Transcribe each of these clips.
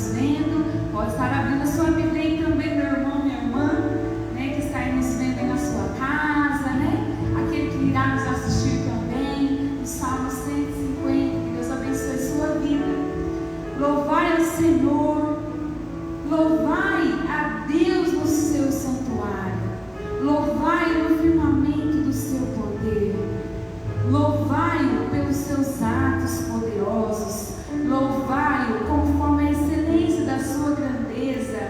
nos vendo, pode estar abrindo a sua Bíblia aí também, meu irmão, minha irmã, né, que está aí nos vendo aí na sua casa, né? Aquele que irá nos assistir também, no Salmo 150, que Deus abençoe sua vida. Louvai ao Senhor, louvai a Deus no seu santuário, louvai no firmamento do seu poder, louvai-o pelos seus atos poderosos, louvai-o conforme a excelência da sua grandeza.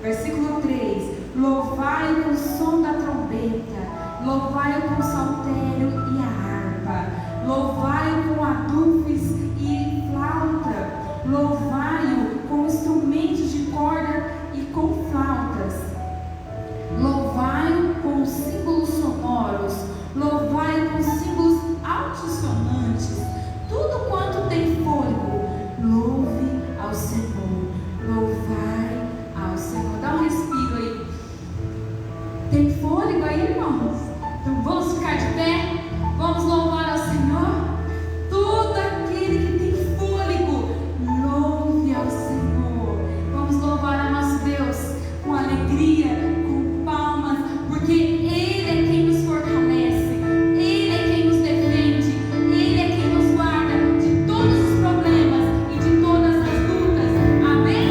Versículo 3: louvai-o com o som da trombeta, louvai-o com o saltério e a harpa, louvai-o com adufes e flauta, louvai-o com instrumentos de corda e com flautas, louvai-o com símbolos sonoros, louvai-o com símbolos altissonantes. Tudo quanto tem fôlego, louve ao Senhor, louvai ao Senhor. Dá um respiro aí. Tem fôlego aí, irmãos? Então vamos ficar de pé, vamos louvar ao Senhor. Todo aquele que tem fôlego, louve ao Senhor. Vamos louvar a nosso Deus com alegria, com palmas, porque Ele é quem nos fortalece, Ele é quem nos defende, Ele é quem nos guarda de todos os problemas e de todas as lutas. Amém?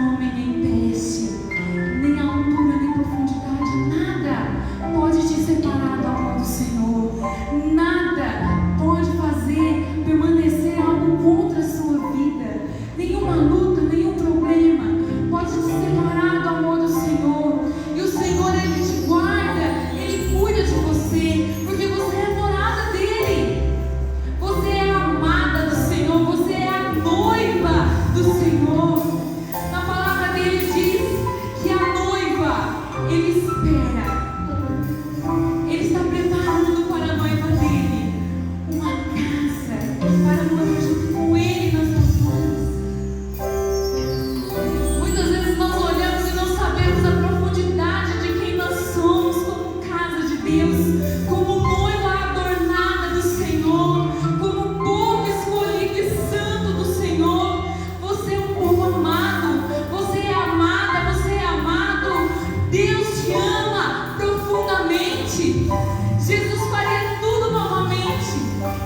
homem nem peste, nem a altura nem profundidade, nada pode te separar do amor do Senhor. Nada pode fazer permanecer algo contra a sua vida. Nenhuma luta, nenhum problema pode te separar do amor do Senhor. E o Senhor, Ele te guarda, Ele cuida de você, porque você é morada dEle. Você é amada do Senhor, você é a noiva do Senhor. Na palavra dele diz que a noiva, Ele espera. Ele está preparando para a noiva dele uma casa para morar junto com Ele nas alturas. Muitas vezes nós olhamos e não sabemos a profundidade de quem nós somos como casa de Deus, como noiva adornada do Senhor, como povo escolhido e santo do Senhor. Você é um povo amado, você é amada, você é amado. Deus te ama profundamente. Jesus faria tudo novamente.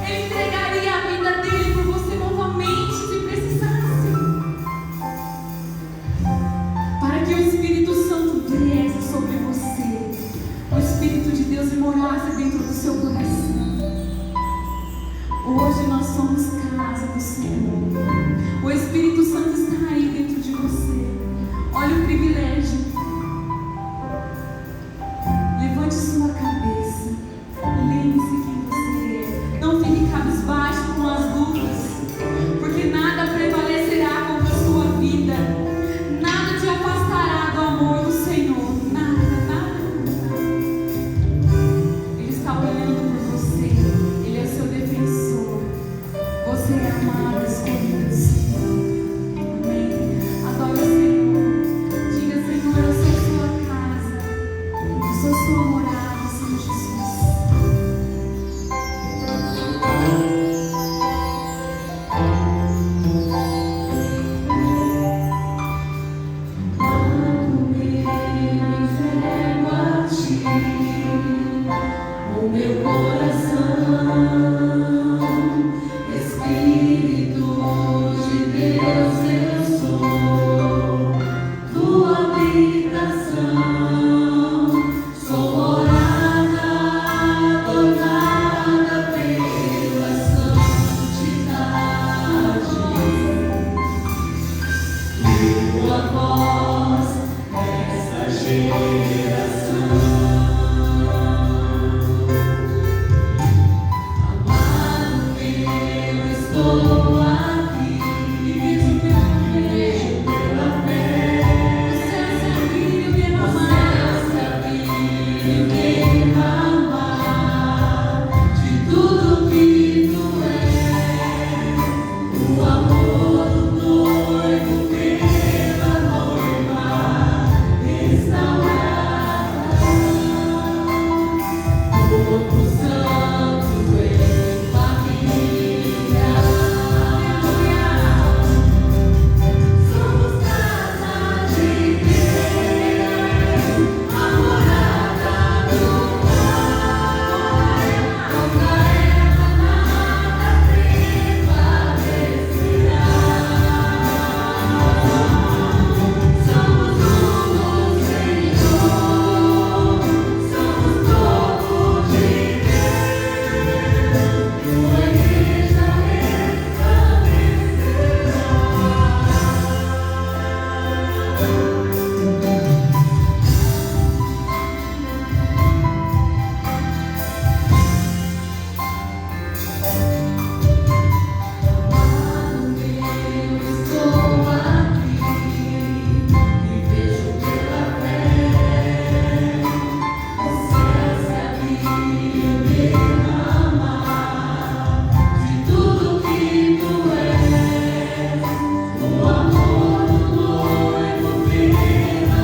Ele entregaria a vida dele por você novamente, se precisasse. Para que o Espírito Santo viesse sobre você, o Espírito de Deus morasse dentro do seu coração. Hoje nós somos casa do Senhor. O Espírito Santo está aí dentro de você. Olha o privilégio. Levante sua cabeça. Lembre-se quem você é. Não fique cabisbaixo com as lutas, porque nada prevalecerá contra a sua vida. Nada te afastará do amor do Senhor. Nada, nada. Ele está olhando por você. Ele é seu defensor. Você é amado, escolhido do Senhor. Amém. Adore o Senhor. Diga: Senhor, eu sou sua casa. Eu sou sua morada, Senhor Jesus. Quando me entrego a ti, o meu coração, Espírito de Deus, eu sou tua habitação. Sou morada adornada pela santidade. Tua voz nesta geração. Amado meu, estou aqui. Vivo pela fé. O céu se abriu e derramar de tudo que tu és. O amor do noivo pela noiva restaurada. Corpo santo em família. Somos casa de Deus, a morada do Pai. Contra ela nada prevalecerá. Somos um no Senhor, somos povo de Deus, tua igreja Amado meu, estou aqui e vejo pela fé o céu se abrir e derramar de tudo que tu és. O amor do noivo pela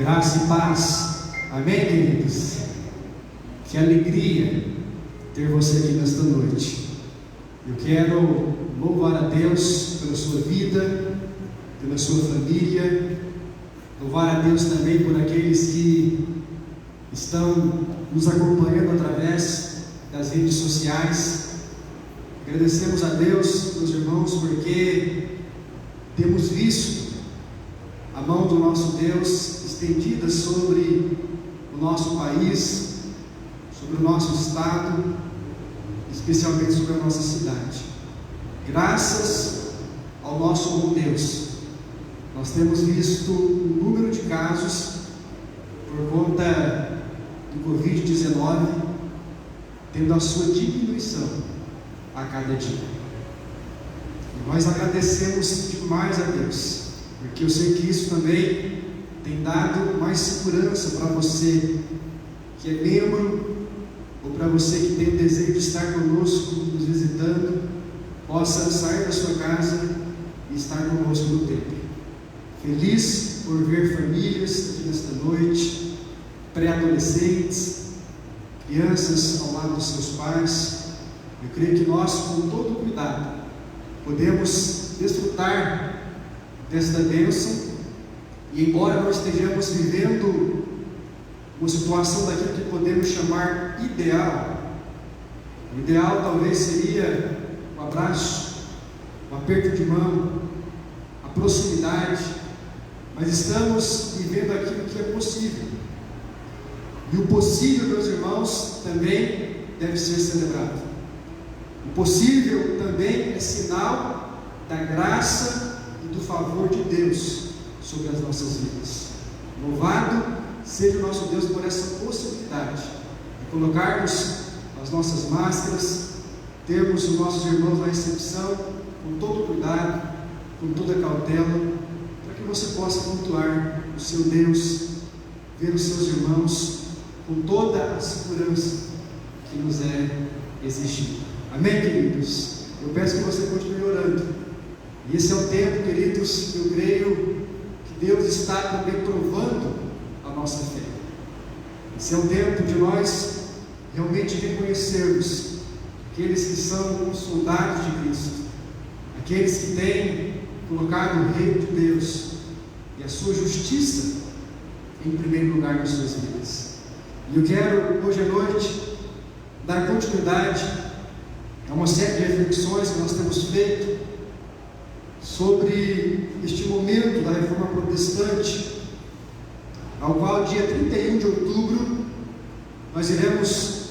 Graça e paz. Amém, queridos? Que alegria ter você aqui nesta noite. Eu quero louvar a Deus pela sua vida, pela sua família, louvar a Deus também por aqueles que estão nos acompanhando através das redes sociais. Agradecemos a Deus, meus irmãos, porque temos visto a mão do nosso Deus estendida sobre o nosso país, sobre o nosso estado, especialmente sobre a nossa cidade. Graças ao nosso bom Deus, nós temos visto um número de casos por conta do Covid-19 tendo a sua diminuição a cada dia. E nós agradecemos demais a Deus, porque eu sei que isso também tem dado mais segurança para você que é membro, ou para você que tem o desejo de estar conosco, nos visitando, possa sair da sua casa e estar conosco no templo. Feliz por ver famílias aqui nesta noite, pré-adolescentes, crianças ao lado dos seus pais. Eu creio que nós, com todo cuidado, podemos desfrutar desta bênção, e embora não estejamos vivendo uma situação daquilo que podemos chamar ideal, o ideal talvez seria um abraço, um aperto de mão, a proximidade, mas estamos vivendo aquilo que é possível, e o possível, meus irmãos, também deve ser celebrado. O possível também é sinal da graça e do favor de Deus sobre as nossas vidas. Louvado seja o nosso Deus por essa possibilidade de colocarmos as nossas máscaras, termos os nossos irmãos na recepção com todo cuidado, com toda cautela, para que você possa cultuar o seu Deus, ver os seus irmãos com toda a segurança que nos é exigida. Amém, queridos? Eu peço que você continue orando. E esse é o tempo, queridos, que eu creio que Deus está também provando a nossa fé. Esse é o tempo de nós realmente reconhecermos aqueles que são os soldados de Cristo, aqueles que têm colocado o reino de Deus e a sua justiça em primeiro lugar nas suas vidas. E eu quero, hoje à noite, dar continuidade a uma série de reflexões que nós temos feito sobre este momento da Reforma Protestante, ao qual, dia 31 de outubro, nós iremos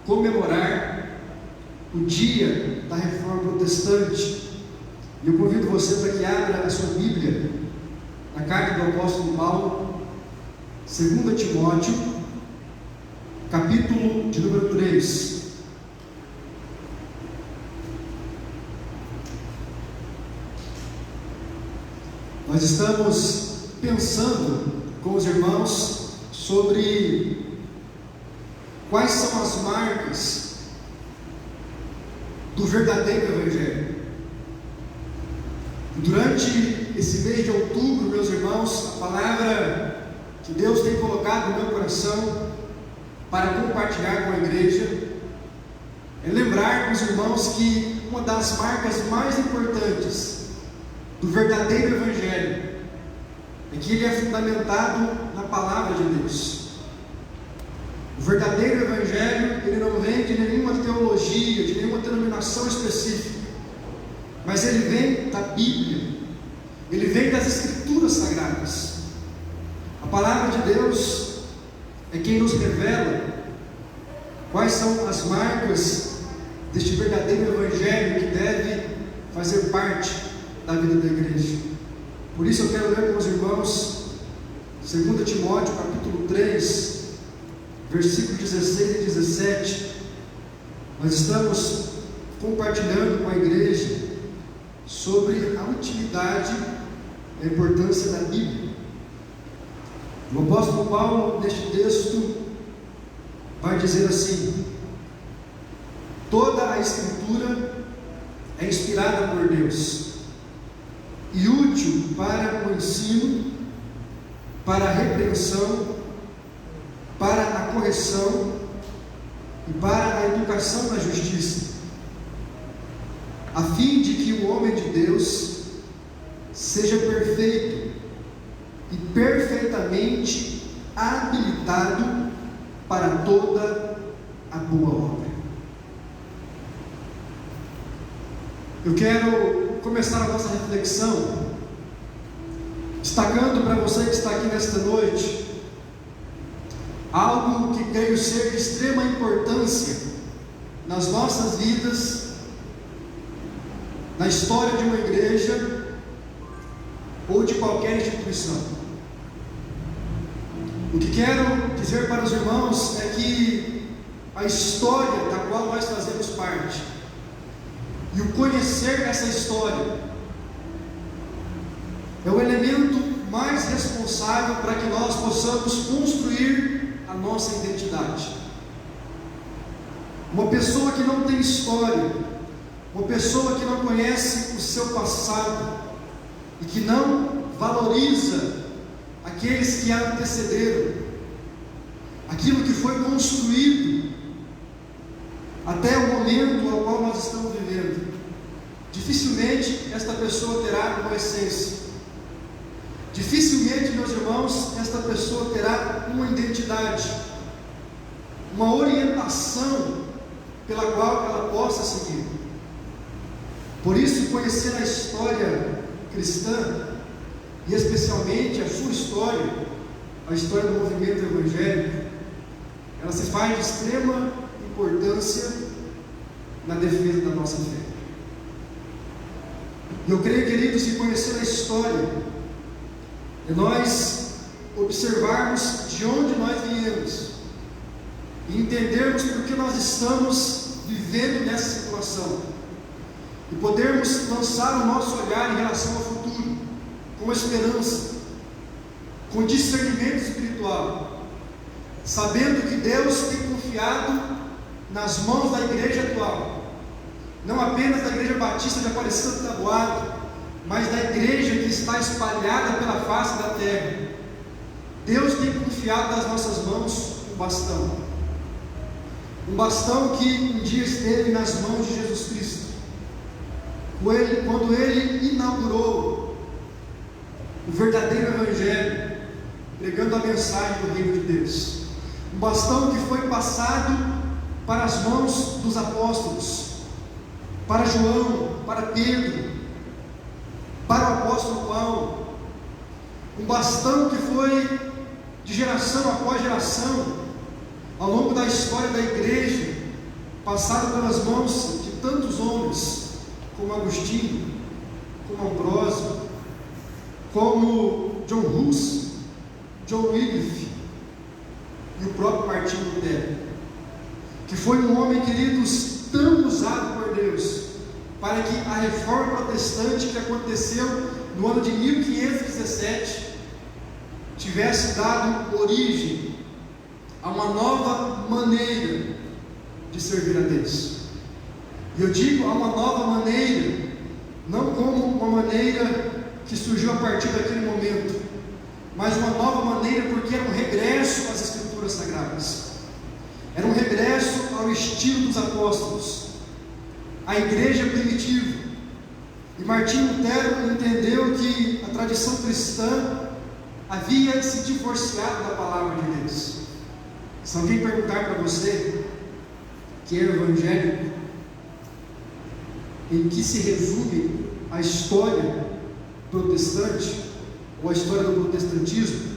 comemorar o dia da Reforma Protestante. E eu convido você para que abra a sua Bíblia na carta do apóstolo Paulo, 2 Timóteo, capítulo de número 3. Nós estamos pensando com os irmãos sobre quais são as marcas do verdadeiro Evangelho. Durante esse mês de outubro, meus irmãos, a palavra que Deus tem colocado no meu coração para compartilhar com a igreja é lembrar com os irmãos que uma das marcas mais importantes do verdadeiro Evangelho é que ele é fundamentado na palavra de Deus. O verdadeiro Evangelho, ele não vem de nenhuma teologia, de nenhuma denominação específica, mas ele vem da Bíblia, ele vem das Escrituras Sagradas. A palavra de Deus é quem nos revela quais são as marcas deste verdadeiro Evangelho que deve fazer parte da vida da igreja. Por isso eu quero ler com os irmãos 2 Timóteo capítulo 3, versículos 16 e 17. Nós estamos compartilhando com a igreja sobre a utilidade e a importância da Bíblia. O apóstolo Paulo, neste texto, vai dizer assim: toda a Escritura é inspirada por Deus e útil para o ensino, para a repreensão, para a correção e para a educação na justiça, a fim de que o homem de Deus seja perfeito e perfeitamente habilitado para toda a boa obra. Eu quero começar a nossa reflexão destacando para você que está aqui nesta noite algo que creio ser de extrema importância nas nossas vidas, na história de uma igreja ou de qualquer instituição. O que quero dizer para os irmãos é que a história da qual nós fazemos parte e o conhecer essa história é o elemento mais responsável para que nós possamos construir a nossa identidade. Uma pessoa que não tem história, uma pessoa que não conhece o seu passado e que não valoriza aqueles que a antecederam, aquilo que foi construído até o momento ao qual nós estamos vivendo, dificilmente esta pessoa terá uma essência. Dificilmente, meus irmãos, esta pessoa terá uma identidade, uma orientação pela qual ela possa seguir. Por isso, conhecer a história cristã, e especialmente a sua história, a história do movimento evangélico, ela se faz de extrema importância na defesa da nossa fé. E eu creio, queridos, que conhecer a história é nós observarmos de onde nós viemos e entendermos por que nós estamos vivendo nessa situação e podermos lançar o nosso olhar em relação ao futuro com esperança, com discernimento espiritual, sabendo que Deus tem confiado nas mãos da igreja atual, não apenas da Igreja Batista de Aparecida do Taboado, mas da igreja que está espalhada pela face da terra. Deus tem confiado nas nossas mãos um bastão que um dia esteve nas mãos de Jesus Cristo, quando Ele inaugurou o verdadeiro Evangelho, pregando a mensagem do Reino de Deus. Um bastão que foi passado para as mãos dos apóstolos, para João, para Pedro, para o apóstolo Paulo. Um bastão que foi de geração após geração, ao longo da história da igreja, passado pelas mãos de tantos homens, como Agostinho, como Ambrósio, como John Hus, John Wycliffe e o próprio Martinho Lutero, que foi um homem, queridos, tão usado por Deus para que a reforma protestante que aconteceu no ano de 1517 tivesse dado origem a uma nova maneira de servir a Deus. E eu digo a uma nova maneira, não como uma maneira que surgiu a partir daquele momento, mas uma nova maneira porque era um regresso às Escrituras Sagradas, era um regresso ao estilo dos apóstolos, a igreja primitiva. E Martinho Lutero entendeu que a tradição cristã havia se divorciado da palavra de Deus. Se alguém perguntar para você que é evangélico, em que se resume a história protestante ou a história do protestantismo,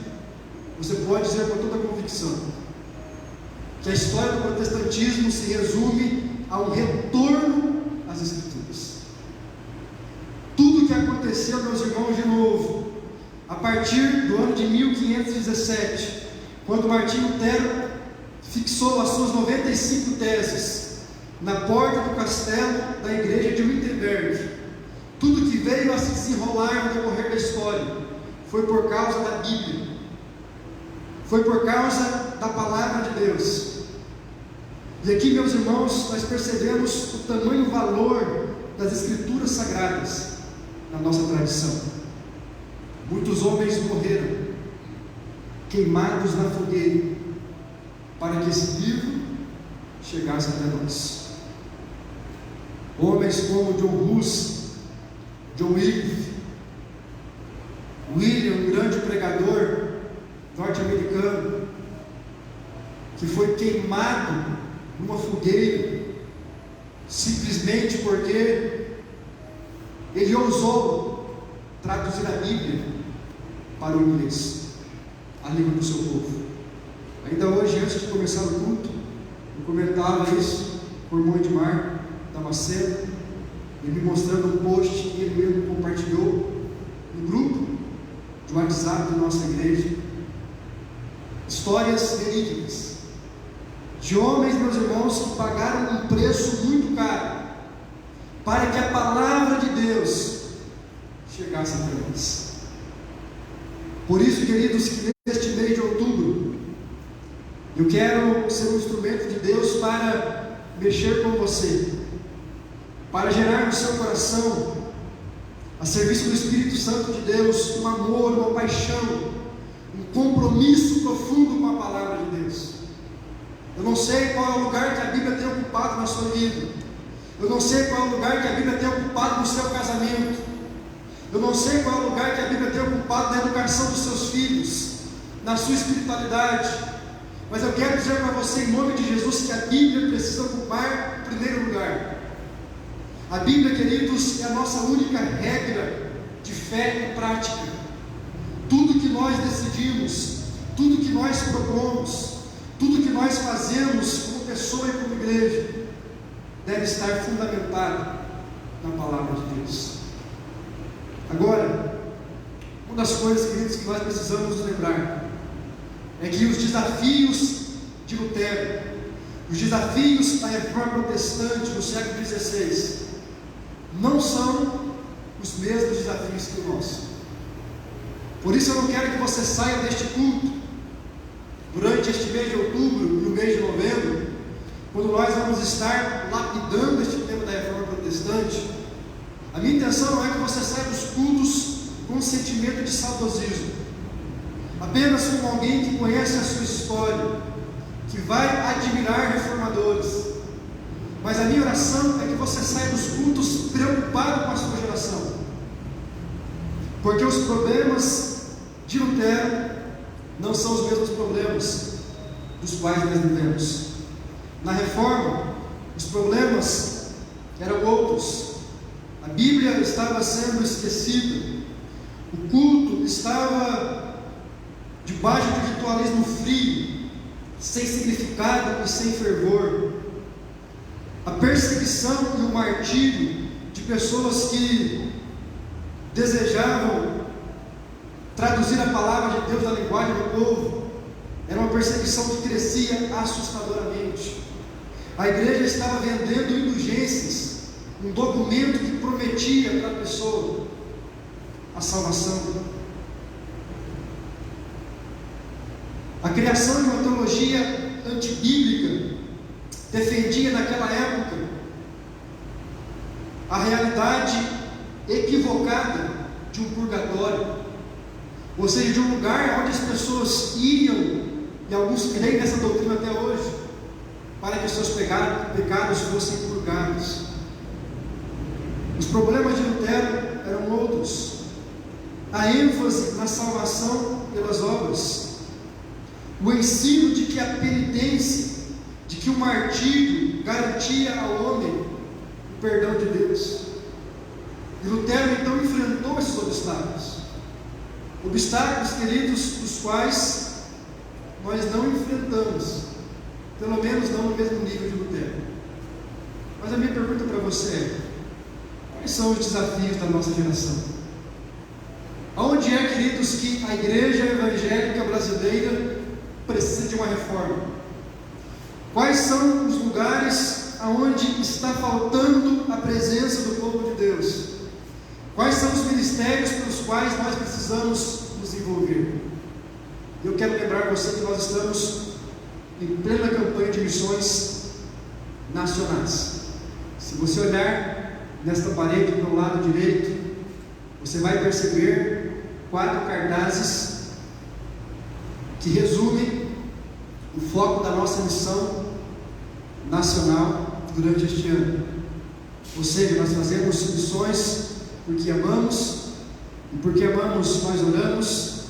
você pode dizer com toda convicção que a história do protestantismo se resume a um retorno às Escrituras. Tudo o que aconteceu, meus irmãos, de novo, a partir do ano de 1517, quando Martinho Lutero fixou as suas 95 teses na porta do castelo da igreja de Wittenberg, tudo que veio a se desenrolar no decorrer da história foi por causa da Bíblia, foi por causa da palavra de Deus. E aqui, meus irmãos, nós percebemos o tamanho e o valor das Escrituras Sagradas na nossa tradição. Muitos homens morreram queimados na fogueira, para que esse livro chegasse até nós. Homens como John Hus, John Wycliffe, William, um grande pregador norte-americano, que foi queimado numa fogueira, simplesmente porque ele ousou traduzir a Bíblia para o inglês, a língua do seu povo. Ainda hoje, antes de começar o culto, eu comentava isso com o irmão Edmar Damasceno, ele me mostrando um post que ele mesmo compartilhou no grupo de WhatsApp da nossa igreja. Histórias verídicas de homens, meus irmãos, que pagaram um preço muito caro para que a palavra de Deus chegasse até nós. Por isso, queridos, que neste mês de outubro eu quero ser um instrumento de Deus para mexer com você, para gerar no seu coração, a serviço do Espírito Santo de Deus, um amor, uma paixão, um compromisso profundo com a palavra de Deus. Eu não sei qual é o lugar que a Bíblia tem ocupado na sua vida. Eu não sei qual é o lugar que a Bíblia tem ocupado no seu casamento. Eu não sei qual é o lugar que a Bíblia tem ocupado na educação dos seus filhos, na sua espiritualidade. Mas eu quero dizer para você, em nome de Jesus, que a Bíblia precisa ocupar o primeiro lugar. A Bíblia, queridos, é a nossa única regra de fé e prática. Tudo que nós decidimos, tudo que nós propomos, tudo que nós fazemos como pessoa e como igreja, deve estar fundamentado na palavra de Deus. Agora, uma das coisas, queridos, que nós precisamos nos lembrar é que os desafios de Lutero, os desafios da reforma protestante no século XVI, não são os mesmos desafios que o nosso. Por isso eu não quero que você saia deste culto durante este mês de outubro e o mês de novembro, quando nós vamos estar lapidando este tema da reforma protestante. A minha intenção não é que você saia dos cultos com um sentimento de saudosismo, apenas como alguém que conhece a sua história, que vai admirar reformadores. Mas a minha oração é que você saia dos cultos preocupado com a sua geração, porque os problemas de Lutero não são os mesmos problemas dos quais nós vivemos. Na reforma, os problemas eram outros. A Bíblia estava sendo esquecida, o culto estava debaixo de um ritualismo frio, sem significado e sem fervor. A perseguição e o martírio de pessoas que desejavam traduzir a palavra de Deus na linguagem do povo era uma perseguição que crescia assustadoramente. A igreja estava vendendo indulgências, um documento que prometia para a pessoa a salvação. A criação de uma teologia antibíblica defendia naquela época a realidade equivocada de um purgatório, ou seja, de um lugar onde as pessoas iriam, e alguns creem nessa doutrina até hoje, para que os seus pecados fossem purgados. Os problemas de Lutero eram outros. A ênfase na salvação pelas obras, o ensino de que a penitência, de que o martírio garantia ao homem o perdão de Deus. E Lutero então enfrentou esses obstáculos. Obstáculos, queridos, dos quais nós não enfrentamos, pelo menos não no mesmo nível de Lutero. Mas a minha pergunta para você é: quais são os desafios da nossa geração? Aonde é, queridos, que a igreja evangélica brasileira precisa de uma reforma? Quais são os lugares aonde está faltando a presença do povo de Deus? Quais são os ministérios pelos quais nós precisamos nos envolver? Eu quero lembrar você que nós estamos em plena campanha de missões nacionais. Se você olhar nesta parede para o lado direito, você vai perceber 4 cartazes que resume o foco da nossa missão nacional durante este ano. Ou seja, nós fazemos missões porque amamos, e porque amamos nós oramos,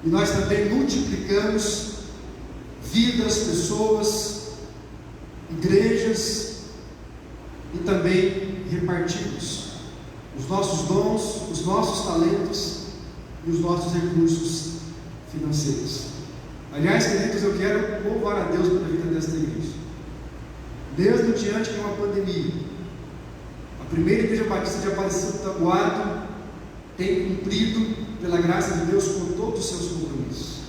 e nós também multiplicamos vidas, pessoas, igrejas, e também repartimos os nossos dons, os nossos talentos e os nossos recursos financeiros. Aliás, queridos, eu quero louvar a Deus pela vida desta igreja. Mesmo diante de uma pandemia, a primeira igreja batista de Aparecida do Taboado tem cumprido, pela graça de Deus, com todos os seus compromissos.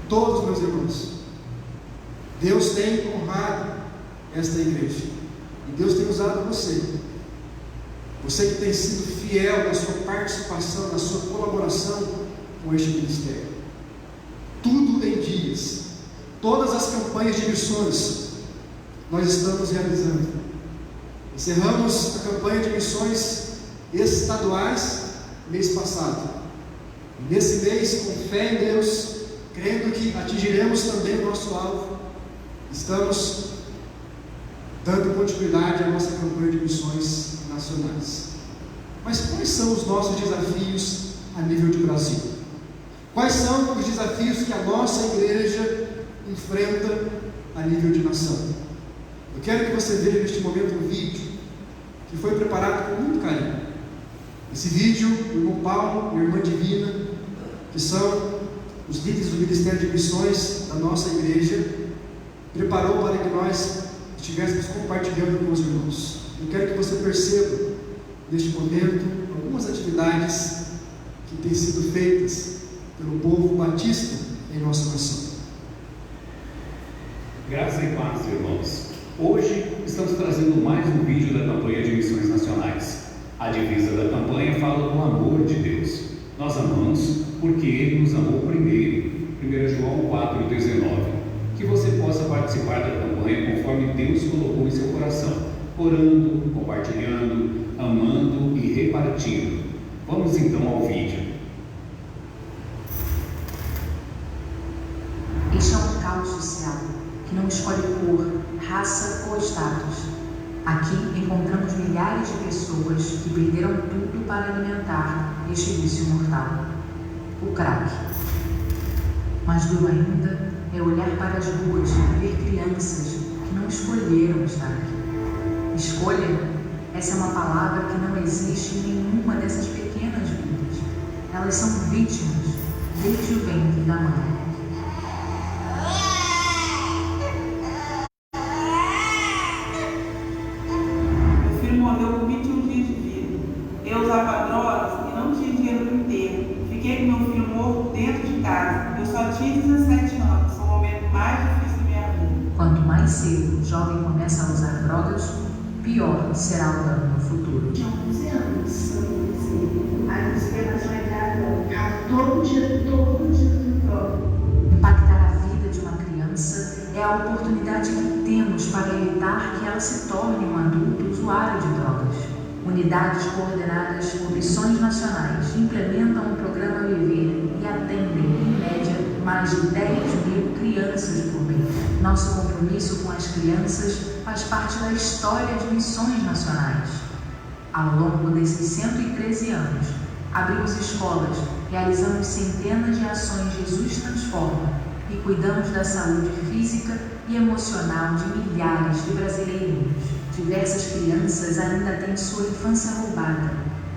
Todos, meus irmãos, Deus tem honrado esta igreja, e Deus tem usado você que tem sido fiel na sua participação, na sua colaboração com este ministério. Tudo em dias, todas as campanhas de missões nós estamos realizando. Encerramos a campanha de missões estaduais mês passado, e nesse mês, com fé em Deus, crendo que atingiremos também o nosso alvo, estamos dando continuidade à nossa campanha de missões nacionais. Mas quais são os nossos desafios a nível de Brasil? Quais são os desafios que a nossa igreja enfrenta a nível de nação? Eu quero que você veja neste momento um vídeo que foi preparado com muito carinho. Esse vídeo, o irmão Paulo e a irmã Divina, que são os líderes do Ministério de Missões da nossa igreja, preparou para que nós estivéssemos compartilhando com os irmãos. Eu quero que você perceba, neste momento, algumas atividades que têm sido feitas pelo povo batista em nossa nação. Graças e paz, irmãos. Hoje estamos trazendo mais um vídeo da campanha de missões nacionais. A divisa da campanha fala do amor de Deus. Nós amamos porque Ele nos amou primeiro. 1 João 4,19. Que você possa participar da campanha conforme Deus colocou em seu coração, orando, compartilhando, amando e repartindo. Vamos então ao vídeo. Este é um caos social que não escolhe cor, raça ou status. Aqui encontramos milhares de pessoas que perderam tudo para alimentar este vício mortal, o crack. Mais duro ainda é olhar para as ruas e ver crianças que não escolheram estar aqui. Escolha, essa é uma palavra que não existe em nenhuma dessas pequenas vidas. Elas são vítimas desde o ventre da mãe. Meu filho morreu com 21 dias de vida. Eu usava drogas e não tinha dinheiro para o enterro. Fiquei com meu filho morto dentro de casa. Eu só tinha 17 anos. Foi o momento mais difícil da minha vida. Quanto mais cedo o jovem começa a usar drogas, pior será o dano no futuro. Tinha 11 anos, aí você ia fazer uma entrada todo dia no prova. Impactar a vida de uma criança é a oportunidade que temos para evitar que ela se torne um adulto usuário de drogas. Unidades coordenadas por missões nacionais implementam o programa Viver e atendem, em média, mais de 10.000 crianças por mês. Nosso compromisso com as crianças faz parte da história de missões nacionais. Ao longo desses 113 anos, abrimos escolas, realizamos centenas de ações Jesus Transforma e cuidamos da saúde física e emocional de milhares de brasileirinhos. Diversas crianças ainda têm sua infância roubada,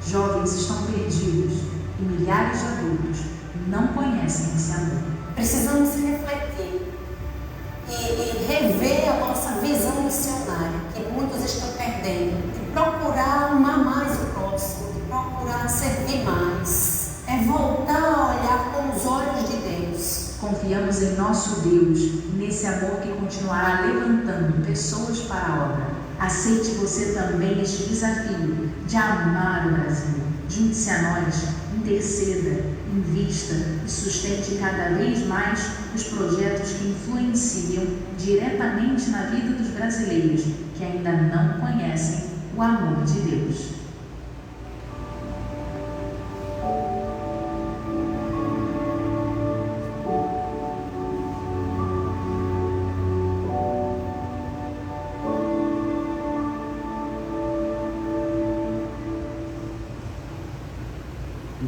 jovens estão perdidos e milhares de adultos não conhecem esse amor. Precisamos refletir e rever a nossa visão missionária, que muitos estão perdendo, de procurar amar mais o próximo, de procurar servir mais. É voltar a olhar com os olhos de Deus. Confiamos em nosso Deus, nesse amor que continuará levantando pessoas para a obra. Aceite você também este desafio de amar o Brasil. Junte-se a nós, interceda, invista e sustente cada vez mais os projetos que influenciam diretamente na vida dos brasileiros que ainda não conhecem o amor de Deus.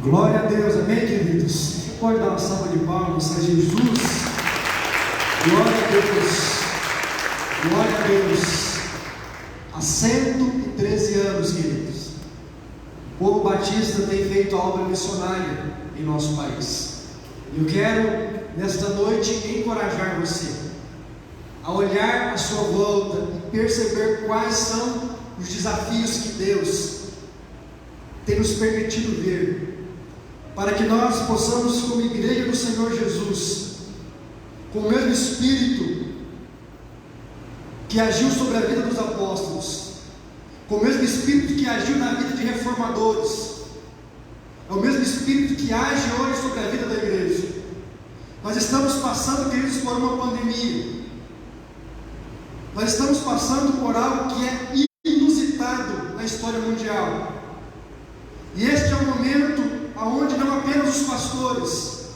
Glória a Deus, amém, queridos? Você pode dar uma salva de palmas a Jesus? Glória a Deus, glória a Deus. Há 113 anos, queridos, o povo batista tem feito a obra missionária em nosso país. Eu quero, nesta noite, encorajar você a olhar à sua volta e perceber quais são os desafios que Deus tem nos permitido ver, para que nós possamos, como igreja do Senhor Jesus, com o mesmo Espírito que agiu sobre a vida dos apóstolos, com o mesmo Espírito que agiu na vida de reformadores, é o mesmo Espírito que age hoje sobre a vida da igreja. Nós estamos passando, queridos, por uma pandemia. Nós estamos passando por algo que é inusitado na história mundial. E este é o momento onde não apenas os pastores,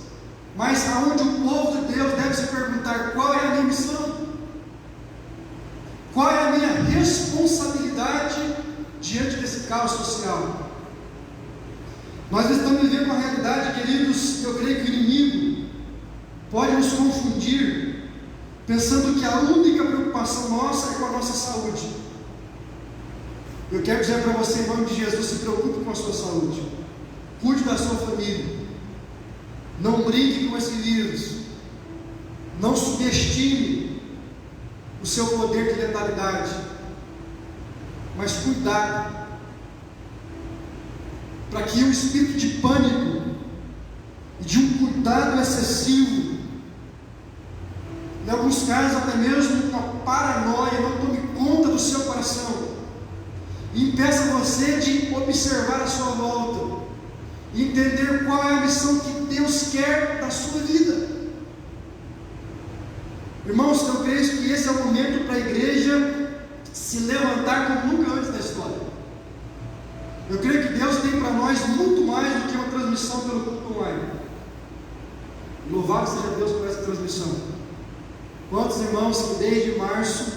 mas onde o povo de Deus deve se perguntar: qual é a minha missão? Qual é a minha responsabilidade diante desse caos social? Nós estamos vivendo uma realidade, queridos, eu creio que o inimigo pode nos confundir, pensando que a única preocupação nossa é com a nossa saúde. Eu quero dizer para você, em nome de Jesus, se preocupe com a sua saúde, cuide da sua família, não brinque com esse vírus, não subestime o seu poder de letalidade, mas cuidado, para que o espírito de pânico e de um cuidado excessivo, em alguns casos até mesmo uma paranoia, não tome conta do seu coração e impeça você de observar a sua volta e entender qual é a missão que Deus quer da sua vida. Irmãos, eu creio que esse é o momento para a igreja se levantar como nunca antes da história. Eu creio que Deus tem para nós muito mais do que uma transmissão pelo culto online. Louvado seja Deus por essa transmissão. Quantos irmãos que desde março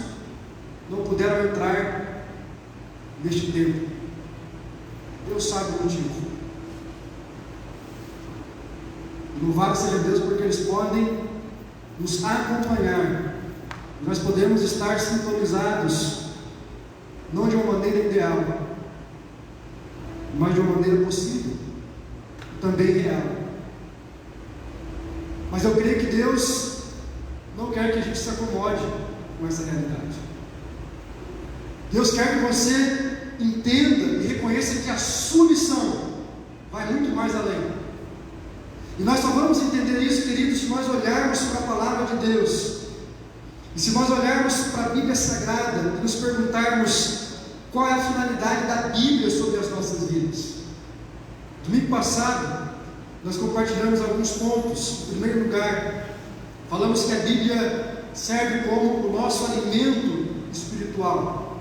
não puderam entrar neste tempo? Deus sabe o motivo. Louvado seja Deus porque eles podem nos acompanhar. Nós podemos estar sintonizados, não de uma maneira ideal, mas de uma maneira possível, também real. Mas eu creio que Deus não quer que a gente se acomode com essa realidade. Deus quer que você entenda e reconheça que a sua missão vai muito mais além. E nós só vamos entender isso, queridos, se nós olharmos para a palavra de Deus, e se nós olharmos para a Bíblia Sagrada e nos perguntarmos qual é a finalidade da Bíblia sobre as nossas vidas. Domingo passado, nós compartilhamos alguns pontos. Em primeiro lugar, falamos que a Bíblia serve como o nosso alimento espiritual.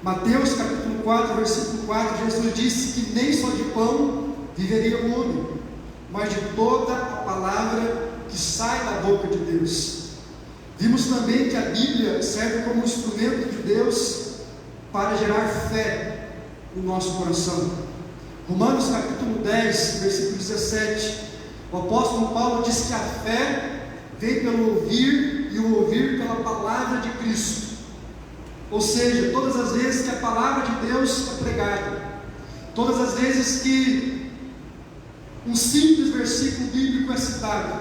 Mateus capítulo 4, versículo 4, Jesus disse que nem só de pão viveria o homem, mas de toda a palavra que sai da boca de Deus. Vimos também que a Bíblia serve como instrumento de Deus para gerar fé no nosso coração. Romanos capítulo 10, versículo 17, o apóstolo Paulo diz que a fé vem pelo ouvir e o ouvir pela palavra de Cristo. Ou seja, todas as vezes que a palavra de Deus é pregada, todas as vezes que um simples versículo bíblico é citado,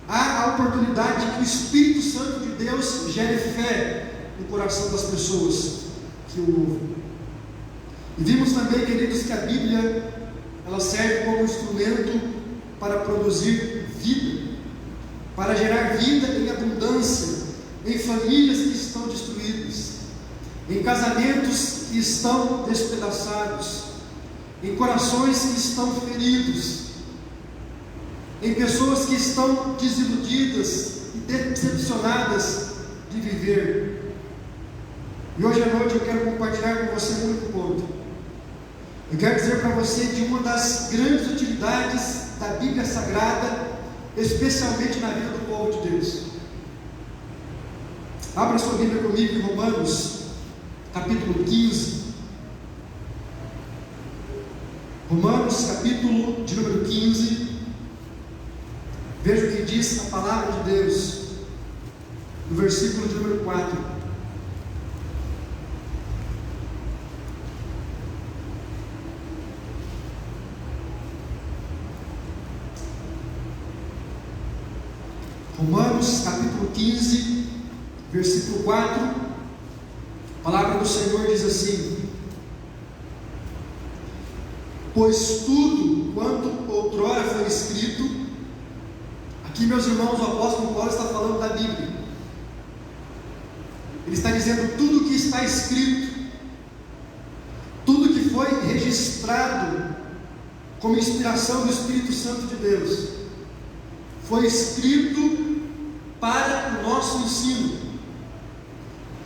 há a oportunidade de que o Espírito Santo de Deus gere fé no coração das pessoas que o ouvem. E vimos também, queridos, que a Bíblia ela serve como instrumento para produzir vida, para gerar vida em abundância, em famílias que estão destruídas, em casamentos que estão despedaçados, em corações que estão feridos, em pessoas que estão desiludidas e decepcionadas de viver. E hoje à noite eu quero compartilhar com você um único ponto. Eu quero dizer para você de uma das grandes utilidades da Bíblia Sagrada, especialmente na vida do povo de Deus. Abra sua Bíblia comigo em Romanos, capítulo 15. Romanos capítulo de número 15, veja o que diz a palavra de Deus, no versículo de número 4. Romanos capítulo 15, versículo 4, a palavra do Senhor diz assim: pois tudo quanto outrora foi escrito, aqui, meus irmãos, o apóstolo Paulo está falando da Bíblia. Ele está dizendo tudo que está escrito, tudo que foi registrado como inspiração do Espírito Santo de Deus, foi escrito para o nosso ensino,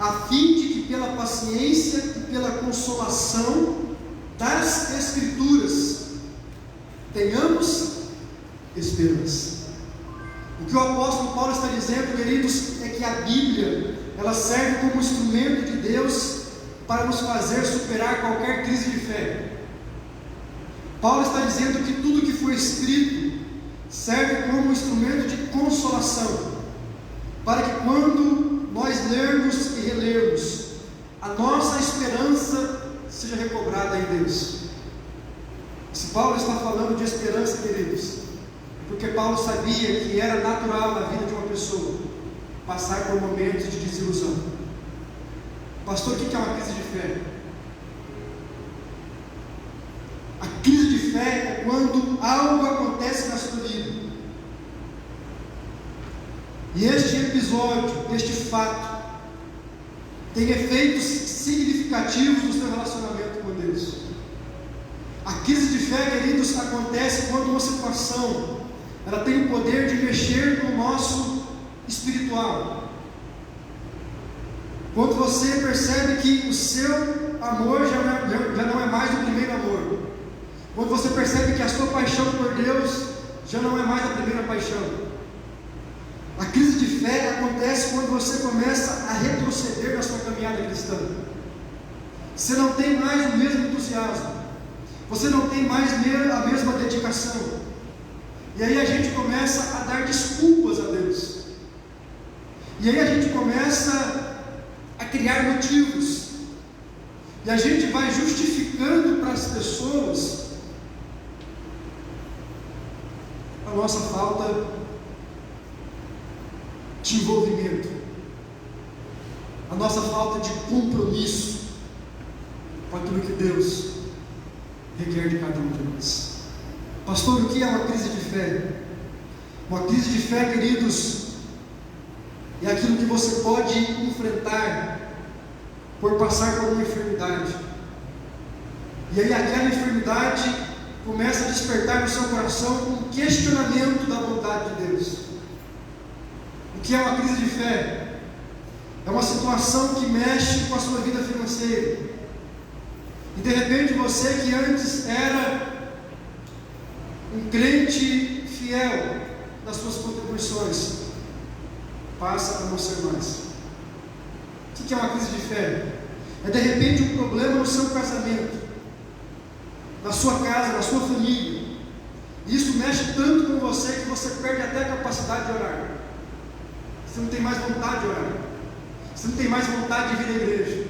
a fim de que pela paciência e pela consolação das Escrituras tenhamos esperança. O que o apóstolo Paulo está dizendo, queridos, é que a Bíblia, ela serve como instrumento de Deus para nos fazer superar qualquer crise de fé. Paulo está dizendo que tudo que foi escrito serve como instrumento de consolação, para que quando nós lermos e relermos, a nossa esperança seja recobrada em Deus. Se Paulo está falando de esperança, queridos, é porque Paulo sabia que era natural na vida de uma pessoa passar por momentos de desilusão. Pastor, o que é uma crise de fé? A crise de fé é quando algo acontece na sua vida, e este episódio, este fato, tem efeitos significativos no seu relacionamento com Deus. A crise de fé, queridos, acontece quando uma situação, ela tem o poder de mexer no nosso espiritual. Quando você percebe que o seu amor já não é mais o primeiro amor. Quando você percebe que a sua paixão por Deus já não é mais a primeira paixão. A crise de fé acontece quando você começa a retroceder na sua caminhada cristã. Você não tem mais o mesmo entusiasmo, você não tem mais a mesma dedicação, e aí a gente começa a dar desculpas a Deus, e aí a gente começa a criar motivos, e a gente vai justificando para as pessoas a nossa falta de envolvimento, a nossa falta de compromisso com aquilo que Deus requer de cada um de nós. Pastor, o que é uma crise de fé? Uma crise de fé, queridos, é aquilo que você pode enfrentar por passar por uma enfermidade, e aí aquela enfermidade começa a despertar no seu coração um questionamento da vontade de Deus. O que é uma crise de fé? É uma situação que mexe com a sua vida financeira, e de repente você, que antes era um crente fiel nas suas contribuições, passa a não ser mais. O que é uma crise de fé? É de repente um problema no seu casamento, na sua casa, na sua família, e isso mexe tanto com você que você perde até a capacidade de orar. Você não tem mais vontade de orar, você não tem mais vontade de vir à igreja,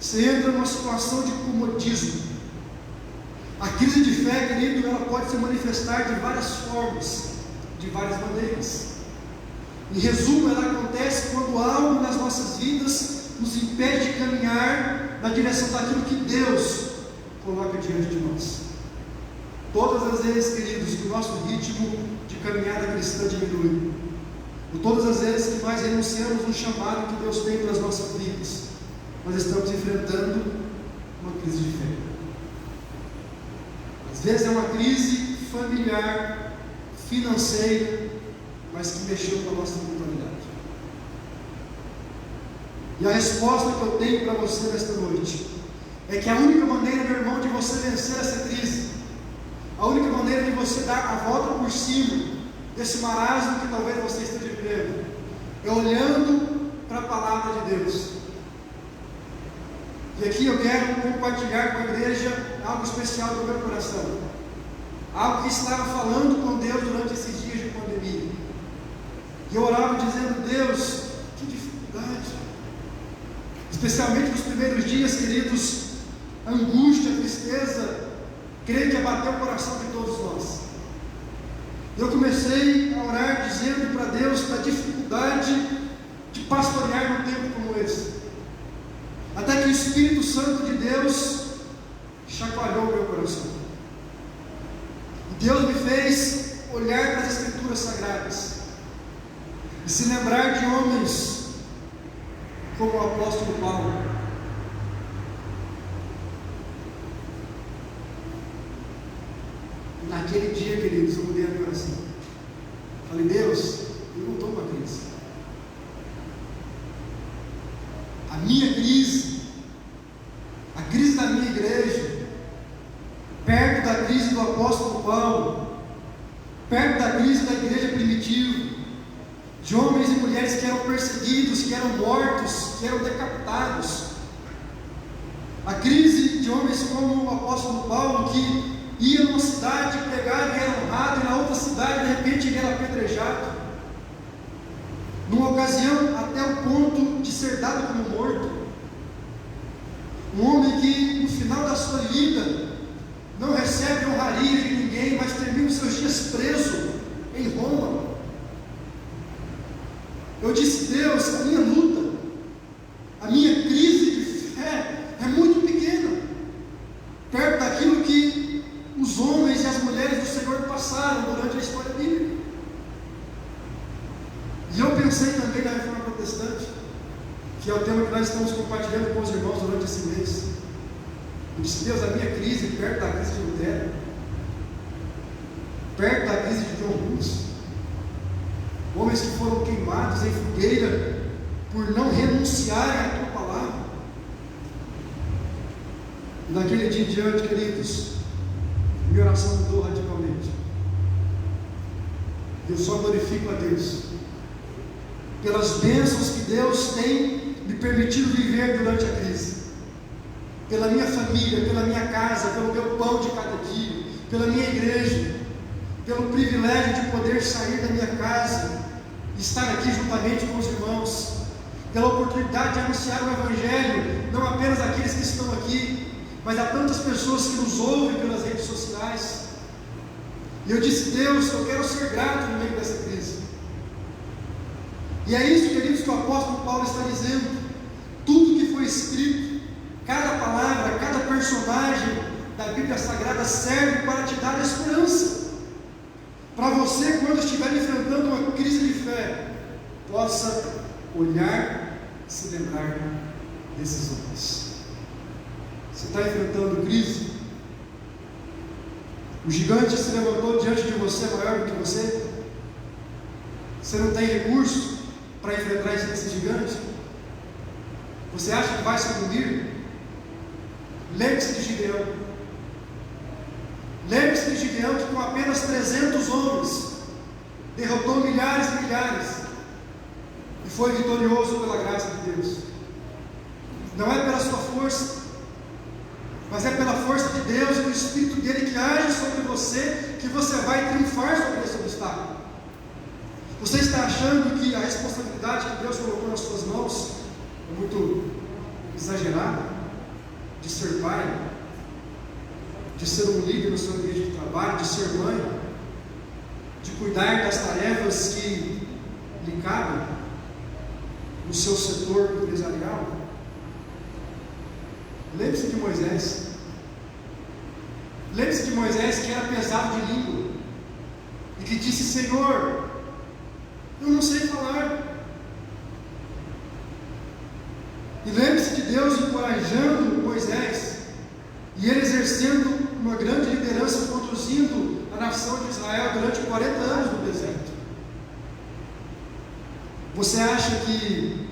você entra numa situação de comodismo. A crise de fé, querido, ela pode se manifestar de várias formas, de várias maneiras. Em resumo, ela acontece quando algo nas nossas vidas nos impede de caminhar na direção daquilo que Deus coloca diante de nós. Todas as vezes, queridos, que o nosso ritmo de caminhada cristã diminui, ou todas as vezes que nós renunciamos um chamado que Deus tem para as nossas vidas, nós estamos enfrentando uma crise de fé. Às vezes é uma crise familiar, financeira, mas que mexeu com a nossa espiritualidade. E a resposta que eu tenho para você nesta noite é que a única maneira, meu irmão, de você vencer essa crise, a única maneira de você dar a volta por cima desse marasmo que talvez você esteja vivendo, é olhando para a palavra de Deus. E aqui eu quero compartilhar com a igreja algo especial do meu coração. Algo que estava falando com Deus durante esses dias de pandemia. E eu orava dizendo: Deus, que dificuldade. Especialmente nos primeiros dias, queridos, a angústia, a tristeza, creio que abateu o coração de todos nós. Eu comecei a orar dizendo para Deus da dificuldade de pastorear num tempo como esse. Até que o Espírito Santo de Deus chacoalhou o meu coração. E Deus me fez olhar para as Escrituras Sagradas e se lembrar de homens como o apóstolo Paulo. Naquele dia, queridos, eu mudei a minha oração. Falei: Deus, eu não estou numa crise. A minha crise, a crise da minha igreja, perto da crise do apóstolo Paulo, perto da crise da igreja primitiva, de homens e mulheres que eram perseguidos, que eram mortos, que eram decapitados. A crise de homens como o apóstolo Paulo, que ia numa cidade, pregava e era honrado, e na outra cidade, de repente, ele era apedrejado. Numa ocasião, até o ponto de ser dado como morto. Um homem que, no final da sua vida, não recebe honraria de ninguém, mas termina os seus dias preso em Roma. Eu disse: Deus, a minha luta, a minha crise de fé é muito pequena, perto daquilo que os homens e as mulheres do Senhor passaram durante a história bíblica. E eu pensei também na Reforma Protestante, que é o tema que nós estamos compartilhando com os irmãos durante esse mês. Eu disse: Deus, a minha crise, perto da crise de Lutero, perto da crise de John Hus, homens que foram queimados em fogueira por não renunciarem à tua palavra. E naquele dia em diante, queridos, minha oração mudou radicalmente. Eu só glorifico a Deus pelas bênçãos que Deus tem me permitido viver durante a crise, pela minha família, pela minha casa, pelo meu pão de cada dia, pela minha igreja, pelo privilégio de poder sair da minha casa e estar aqui juntamente com os irmãos, pela oportunidade de anunciar o Evangelho, não apenas àqueles que estão aqui, mas a tantas pessoas que nos ouvem pelas redes sociais. E eu disse: Deus, eu quero ser grato no meio dessa crise. E é isso, queridos, que o apóstolo Paulo está dizendo. Tudo que foi escrito, cada palavra, cada personagem da Bíblia Sagrada serve para te dar esperança, para você, quando estiver enfrentando uma crise de fé, possa olhar e se lembrar desses homens. Você está enfrentando crise? O gigante se levantou diante de você, maior do que você? Você não tem recurso para enfrentar esse gigante? Você acha que vai sucumbir? Lembre-se de Gideão. Lembre-se de Gideão, que com apenas 300 homens derrotou milhares e milhares e foi vitorioso pela graça de Deus. Não é pela sua força, mas é pela força de Deus e do Espírito dele que age sobre você, que você vai triunfar sobre esse obstáculo. Você está achando que a responsabilidade que Deus colocou nas suas mãos é muito exagerada? De ser pai, de ser um líder no seu ambiente de trabalho, de ser mãe, de cuidar das tarefas que lhe cabem no seu setor empresarial? Lembre-se de Moisés. Lembre-se de Moisés, que era pesado de língua e que disse: Senhor, eu não sei falar. E lembre-se de Deus encorajando Moisés e ele exercendo uma grande liderança, conduzindo a nação de Israel durante 40 anos no deserto. Você acha que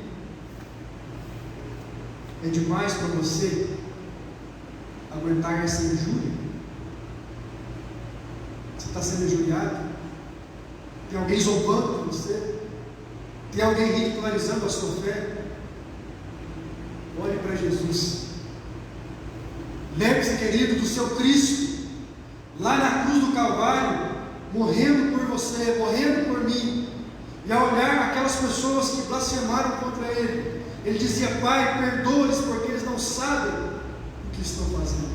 é demais para você aguentar essa injúria? Você está sendo injuriado? Tem alguém zombando de você? Tem alguém ridicularizando a sua fé? Olhe para Jesus. Lembre-se, querido, do seu Cristo, lá na cruz do Calvário, morrendo por você, morrendo por mim. E ao olhar aquelas pessoas que blasfemaram contra Ele, Ele dizia: Pai, perdoa-lhes, porque eles não sabem o que estão fazendo.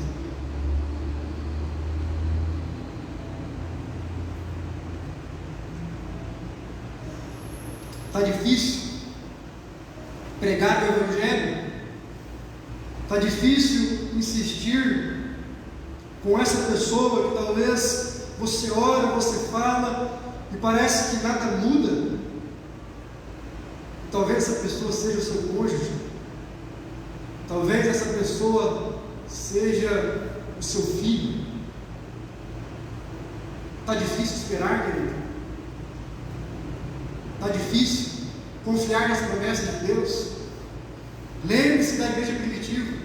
Está difícil pregar o Evangelho? Está difícil insistir com essa pessoa que talvez você ora, você fala e parece que nada muda? Talvez essa pessoa seja o seu cônjuge, talvez essa pessoa seja o seu filho. Está difícil esperar, querido? Está difícil confiar nas promessas de Deus? Lembre-se da igreja primitiva,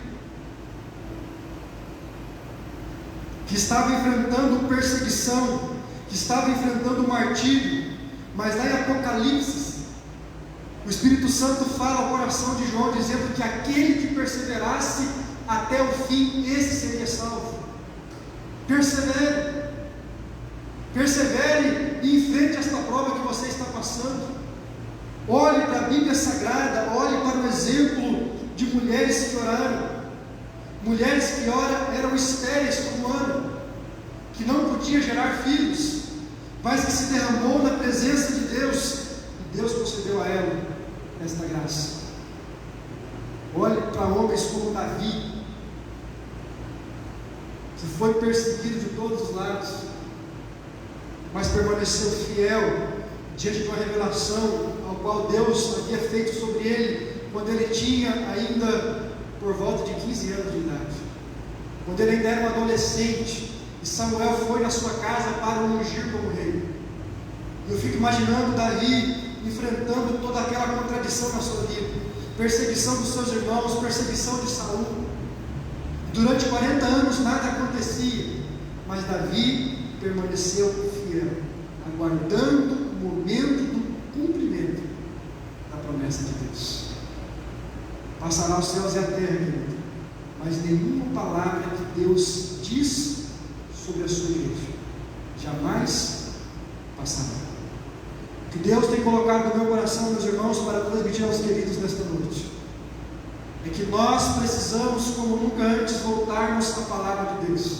que estava enfrentando perseguição, que estava enfrentando martírio, mas lá em Apocalipse, o Espírito Santo fala ao coração de João, dizendo que aquele que perseverasse até o fim, esse seria salvo. Persevere, persevere e enfrente esta prova que você está passando. Olhe para a Bíblia Sagrada, olhe para o exemplo de mulheres que oraram, mulheres que ora eram estéreis como Ana, que não podia gerar filhos, mas que se derramou na presença de Deus, e Deus concedeu a ela esta graça. Olhe para homens como Davi, que foi perseguido de todos os lados, mas permaneceu fiel diante de uma revelação ao qual Deus havia feito sobre ele, quando ele tinha ainda por volta de 15 anos de idade, quando ele ainda era um adolescente, e Samuel foi na sua casa para o ungir como rei. Eu fico imaginando Davi enfrentando toda aquela contradição na sua vida, perseguição dos seus irmãos, perseguição de Saul. Durante 40 anos nada acontecia, mas Davi permaneceu fiel, aguardando o momento do cumprimento da promessa de Deus. Passará os céus e a terra, querido, mas nenhuma palavra que Deus diz sobre a sua igreja jamais passará. O que Deus tem colocado no meu coração, meus irmãos, para transmitir aos queridos nesta noite, é que nós precisamos, como nunca antes, voltarmos à palavra de Deus,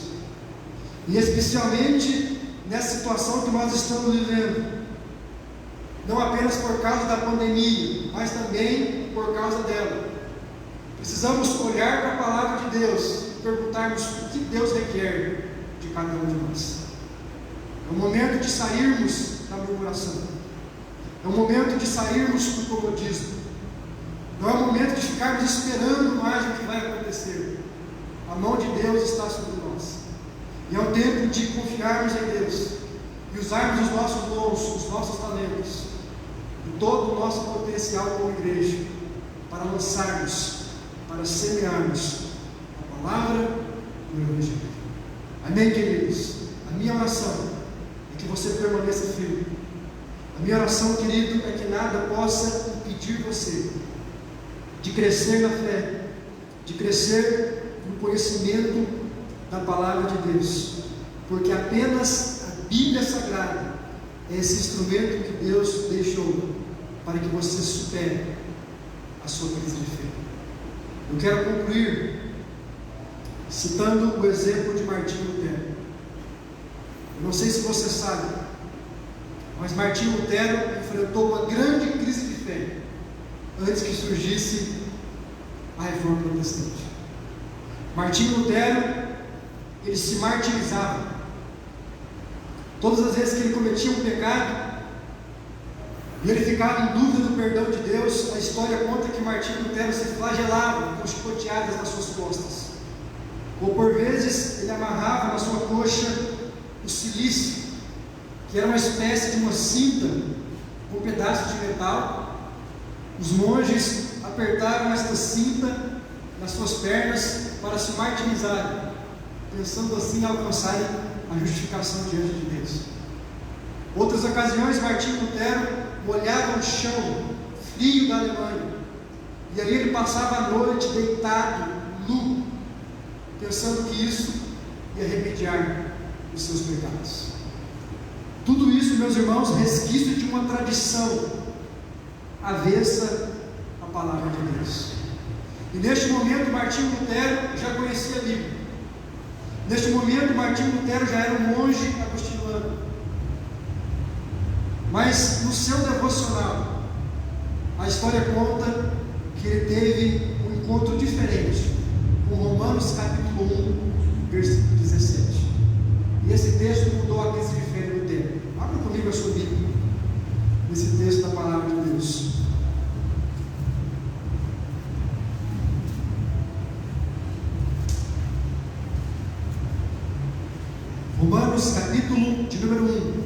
e especialmente nessa situação que nós estamos vivendo, não apenas por causa da pandemia, mas também por causa dela. Precisamos olhar para a palavra de Deus e perguntarmos o que Deus requer de cada um de nós. É o momento de sairmos da murmuração, é o momento de sairmos do comodismo, não é o momento de ficarmos esperando mais o que vai acontecer. A mão de Deus está sobre nós, e é o tempo de confiarmos em Deus e usarmos os nossos dons, os nossos talentos e todo o nosso potencial como igreja para lançarmos, para semearmos a palavra do Evangelho. Amém, queridos? A minha oração é que você permaneça firme. A minha oração, querido, é que nada possa impedir você de crescer na fé, de crescer no conhecimento da palavra de Deus, porque apenas a Bíblia Sagrada é esse instrumento que Deus deixou para que você supere a sua crise de fé. Eu quero concluir citando o exemplo de Martinho Lutero. Eu não sei se você sabe, mas Martinho Lutero enfrentou uma grande crise de fé antes que surgisse a Reforma Protestante. Martinho Lutero, ele se martirizava. Todas as vezes que ele cometia um pecado e ele ficava em dúvida do perdão de Deus, a história conta que Martinho Lutero se flagelava com chicoteadas nas suas costas, ou por vezes ele amarrava na sua coxa o cilício, que era uma espécie de uma cinta com um pedaço de metal. Os monges apertaram esta cinta nas suas pernas para se martirizarem, pensando assim alcançarem a justificação diante de Deus. Outras ocasiões, Martinho Lutero molhava o chão frio da Alemanha, e ali ele passava a noite deitado, nu, pensando que isso ia remediar os seus pecados. Tudo isso, meus irmãos, resquício de uma tradição avessa à palavra de Deus. E neste momento, Martinho Lutero já conhecia a Bíblia. Neste momento, Martinho Lutero já era um monge agostiniano. Mas no seu devocional, a história conta que ele teve um encontro diferente com Romanos capítulo 1, versículo 17. E esse texto mudou a crise de fé de Lutero. Abra comigo a sua Bíblia, nesse texto da palavra de Deus. Romanos capítulo de número 1,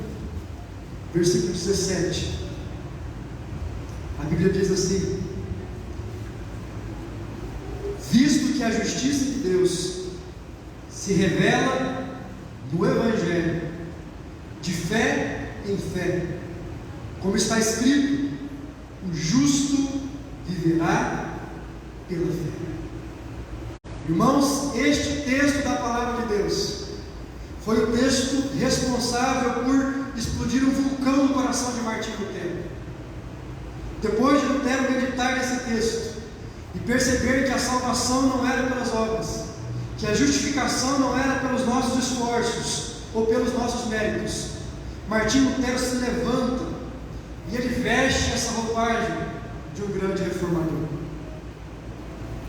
versículo 17. A Bíblia diz assim: visto que a justiça de Deus se revela no Evangelho, de fé em fé, como está escrito, o justo viverá pela fé. Irmãos, este texto da palavra de Deus foi o texto responsável por explodir um vulcão no coração de Martinho Lutero. Depois de Lutero meditar nesse texto e perceber que a salvação não era pelas obras, que a justificação não era pelos nossos esforços ou pelos nossos méritos, Martinho Lutero se levanta e ele veste essa roupagem de um grande reformador.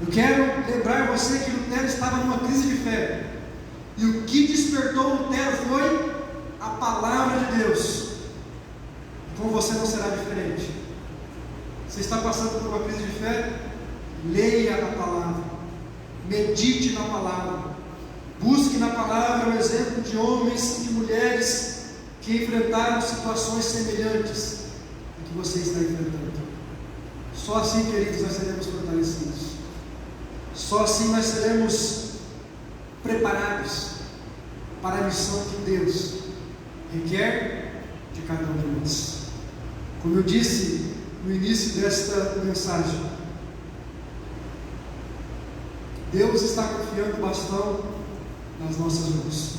Eu quero lembrar você que Lutero estava numa crise de fé, e o que despertou Lutero foi a palavra de Deus. Com você não será diferente. Você está passando por uma crise de fé? Leia a palavra, medite na palavra, busque na palavra o exemplo de homens e de mulheres que enfrentaram situações semelhantes a que você está enfrentando. Só assim, queridos, nós seremos fortalecidos. Só assim nós seremos preparados para a missão que Deus requer de cada um de nós. Como eu disse no início desta mensagem, Deus está confiando o bastão nas nossas mãos.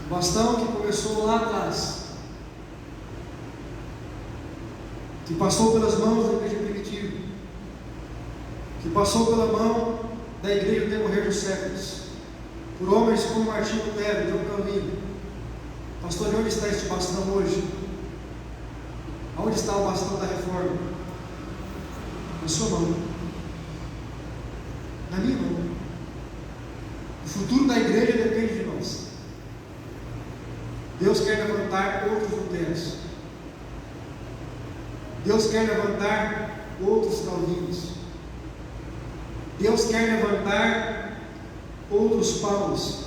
O bastão que começou lá atrás, que passou pelas mãos da igreja primitiva, que passou pela mão da igreja do decorrer dos séculos, por homens como Martinho Lutero, João Calvino. Pastor, onde está este bastão hoje? Onde está o bastão da reforma? Na sua mão, na minha mão. O futuro da igreja depende de nós. Deus quer levantar outros Luteros. Deus quer levantar outros Calvinos. Deus quer levantar outros Paulos,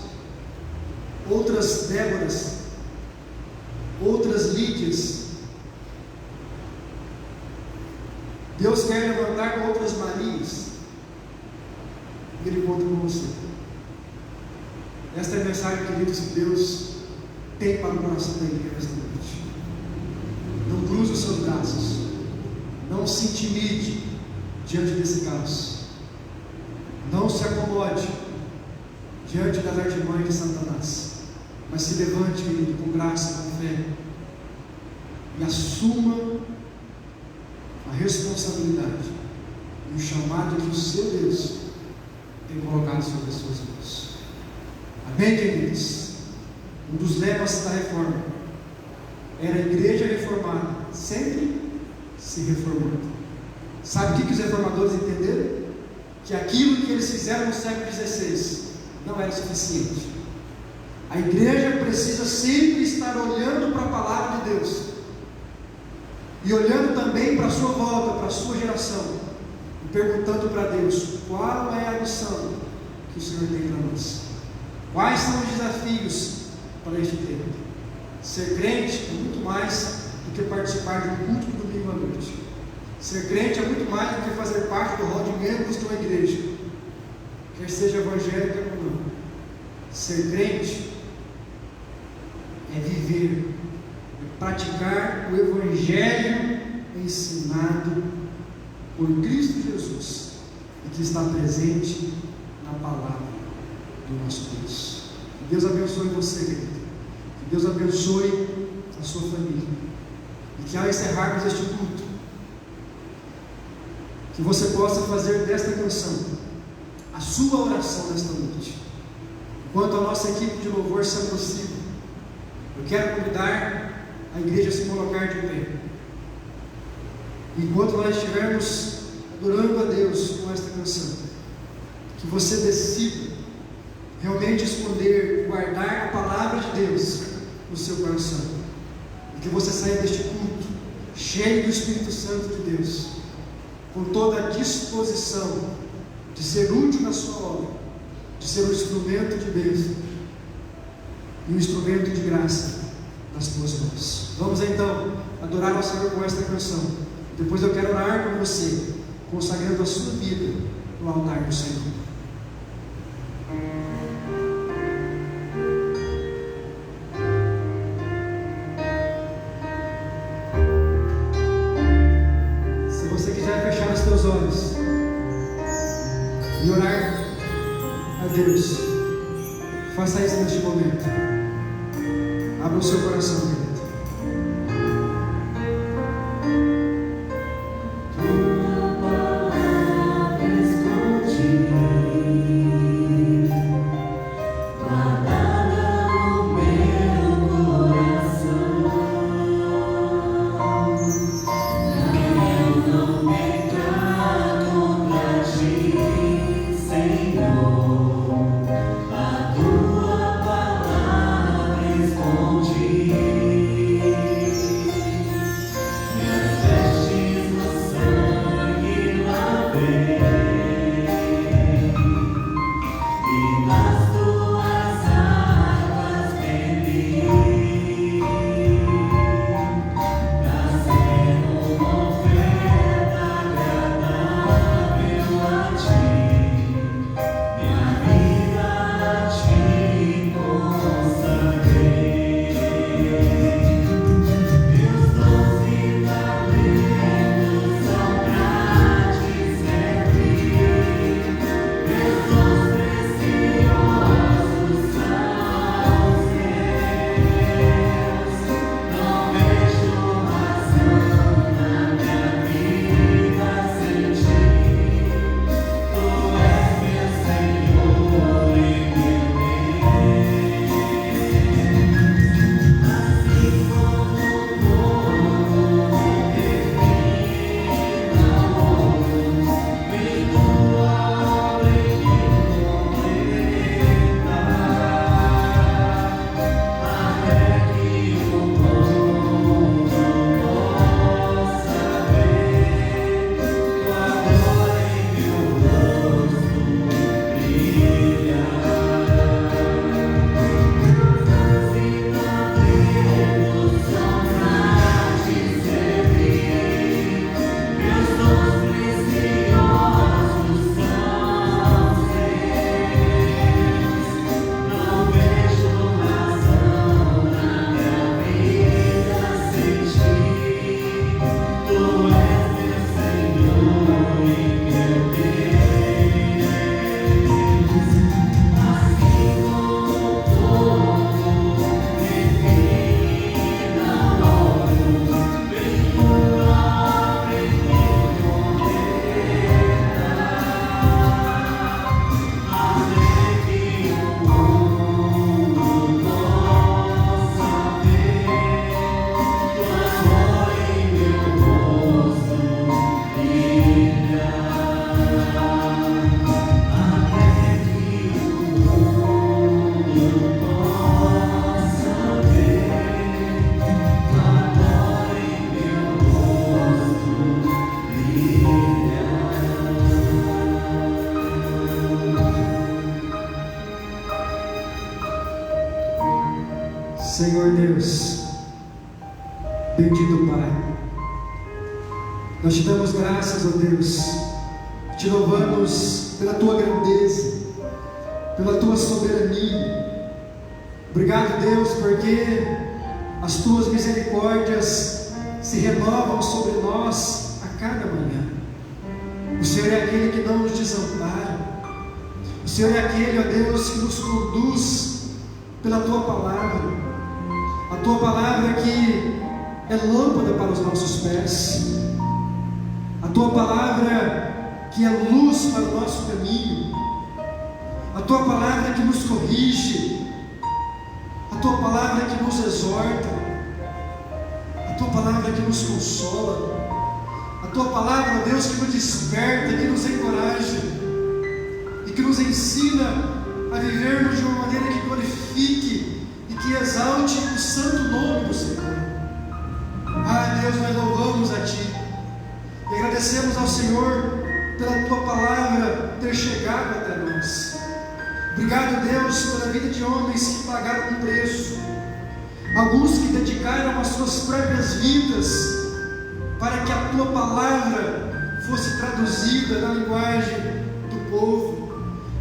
outras Déboras, outras Lídias. Deus quer levantar outras Marias. E Ele conta com você. Esta é a mensagem, queridos, que Deus tem para o coração da igreja esta noite. Não cruze os seus braços. Não se intimide diante desse caos. Não se acomode diante das artimanhas de Satanás, mas se levante, querido, com graça, com fé, e assuma a responsabilidade e o chamado que o seu Deus tem colocado sobre as suas mãos. Amém, queridos? Um dos lemas da reforma era a igreja reformada, sempre se reformando. Sabe o que os reformadores entenderam? Que aquilo que eles fizeram no século XVI não era suficiente. A igreja precisa sempre estar olhando para a palavra de Deus e olhando também para a sua volta, para a sua geração, e perguntando para Deus: qual é a missão que o Senhor tem para nós? Quais são os desafios para este tempo? Ser crente é muito mais do que participar de um culto de domingo à noite. Ser crente é muito mais do que fazer parte do rol de membros de uma igreja, quer seja evangélica ou não. Ser crente é viver, é praticar o evangelho ensinado por Cristo Jesus e que está presente na palavra do nosso Deus. Que Deus abençoe você, querido. Que Deus abençoe a sua família. E que ao encerrarmos este culto, que você possa fazer desta canção a sua oração nesta noite. Enquanto a nossa equipe de louvor se aproxima, eu quero convidar a igreja a se colocar de pé. Enquanto nós estivermos adorando a Deus com esta canção, que você decida realmente esconder, guardar a palavra de Deus no seu coração, e que você saia deste culto cheio do Espírito Santo de Deus, com toda a disposição de ser útil na sua obra, de ser um instrumento de bênção e um instrumento de graça nas tuas mãos. Vamos então adorar ao Senhor com esta canção. Depois eu quero orar com você, consagrando a sua vida no altar do Senhor. Se você quiser fechar os teus olhos e orar a Deus, faça isso neste momento. Abra o seu coração, querido. Senhor Deus, bendito Pai, nós te damos graças, ó Deus, te louvamos pela tua grandeza, pela tua soberania. Obrigado, Deus, porque as tuas misericórdias se renovam sobre nós a cada manhã. O Senhor é aquele que não nos desampara, o O Senhor é aquele, ó Deus, que nos conduz pela Tua palavra. A Tua palavra que é lâmpada para os nossos pés. A Tua palavra que é luz para o nosso caminho. A Tua palavra que nos corrige. A Tua palavra que nos exorta. A Tua palavra que nos consola. A Tua palavra, ó Deus, que nos desperta, que nos encoraja e que nos ensina a vivermos de uma maneira que glorifique e que exalte o santo nome do Senhor. Ah, Deus, nós louvamos a Ti e agradecemos ao Senhor pela Tua palavra ter chegado até nós. Obrigado, Deus, pela vida de homens que pagaram um preço, alguns que dedicaram as suas próprias vidas para que a Tua palavra fosse traduzida na linguagem do povo,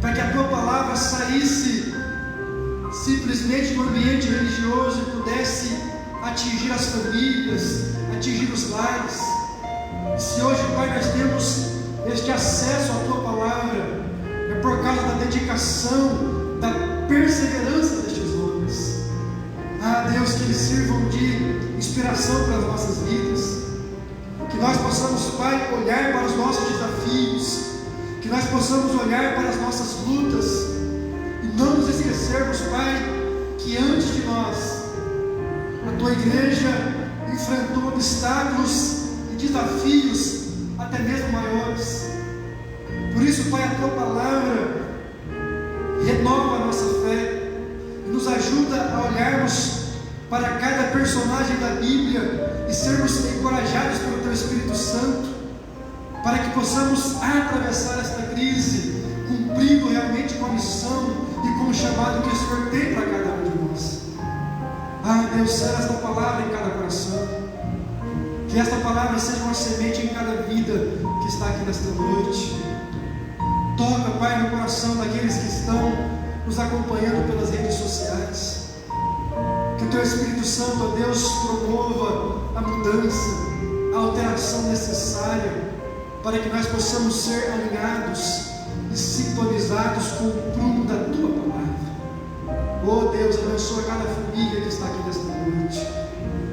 para que a Tua palavra saísse simplesmente do ambiente religioso e pudesse atingir as famílias, atingir os lares. E se hoje, Pai, nós temos este acesso à Tua palavra, é por causa da dedicação, da perseverança destes homens. Ah, Deus, que eles sirvam de inspiração para as nossas vidas. Que nós possamos, Pai, olhar para os nossos desafios, que nós possamos olhar para as nossas lutas e não nos esquecermos, Pai, que antes de nós, a Tua igreja enfrentou obstáculos e desafios até mesmo maiores. Por isso, Pai, a Tua palavra renova a nossa fé e nos ajuda a olharmos para cada personagem da Bíblia e sermos encorajados pelo Teu Espírito Santo, para que possamos atravessar esta crise, cumprindo realmente com a missão e com o chamado que o Senhor tem para cada um de nós. Ah, Deus, sela esta palavra em cada coração, que esta palavra seja uma semente em cada vida que está aqui nesta noite. Toca, Pai, no coração daqueles que estão nos acompanhando pelas redes sociais. Que o Teu Espírito Santo, ó Deus, promova a mudança, a alteração necessária, para que nós possamos ser alinhados e sintonizados com o prumo da Tua palavra. Oh Deus, abençoa cada família que está aqui nesta noite.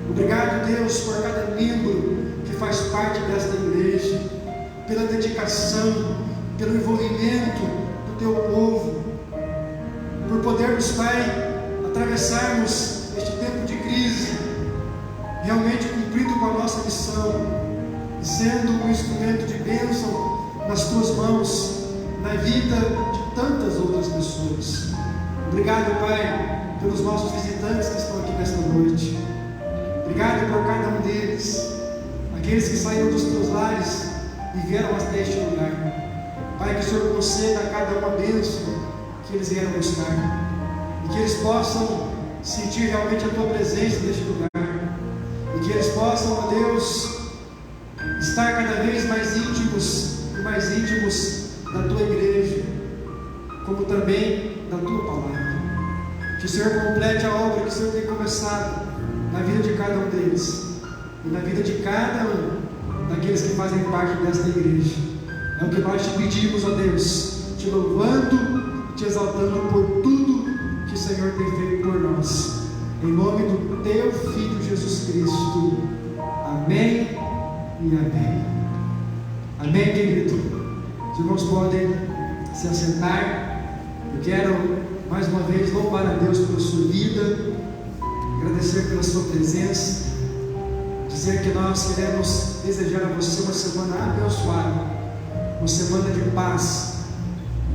Obrigado, Deus, por cada membro que faz parte desta igreja, pela dedicação, pelo envolvimento do Teu povo, por podermos, Pai, atravessarmos este tempo de crise, realmente cumprindo com a nossa missão e sendo um instrumento de bênção nas Tuas mãos, na vida de tantas outras pessoas. Obrigado, Pai, pelos nossos visitantes que estão aqui nesta noite. Obrigado por cada um deles, aqueles que saíram dos Teus lares e vieram até este lugar. Pai, que o Senhor conceda a cada uma bênção que eles vieram buscar, e que eles possam sentir realmente a Tua presença neste lugar, e que eles possam, ó Deus, estar cada vez mais íntimos e mais íntimos da Tua igreja, como também da Tua palavra. Que o Senhor complete a obra que o Senhor tem começado na vida de cada um deles e na vida de cada um daqueles que fazem parte desta igreja. É o que nós te pedimos, ó Deus, te louvando, te exaltando por tudo que o Senhor tem feito por nós. Em nome do Teu Filho Jesus Cristo. Amém e amém. Amém, querido. Os irmãos podem se assentar. Eu quero mais uma vez louvar a Deus pela sua vida, agradecer pela sua presença, dizer que nós queremos desejar a você uma semana abençoada, uma semana de paz,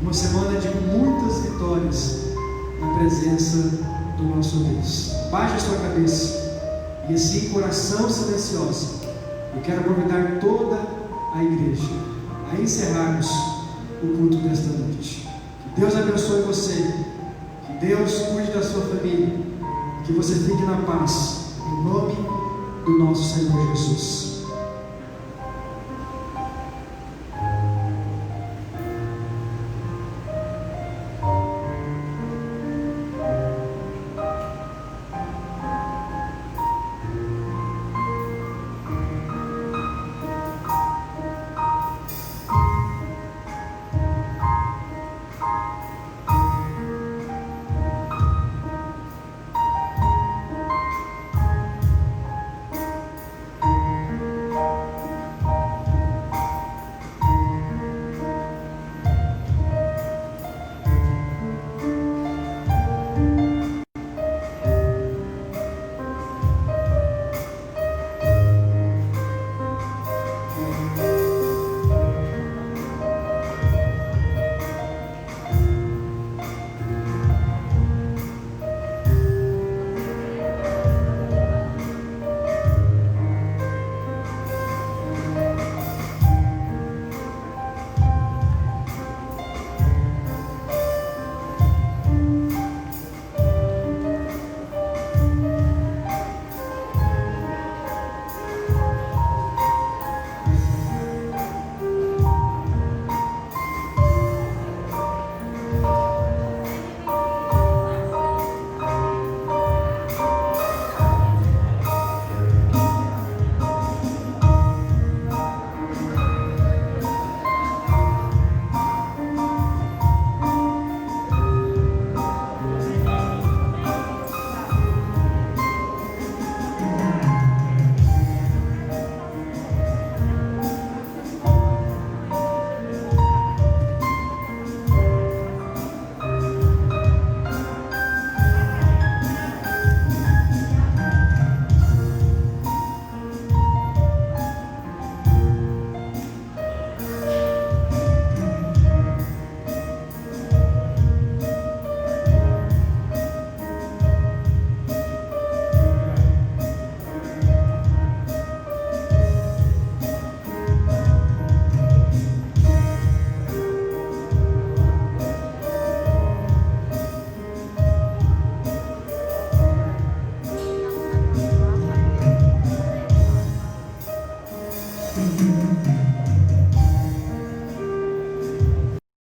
uma semana de muitas vitórias na presença do nosso Deus. Baixe a sua cabeça e assim, coração silencioso, eu quero convidar toda a igreja a encerrarmos o culto desta noite. Que Deus abençoe você, que Deus cuide da sua família, que você fique na paz, em nome do nosso Senhor Jesus.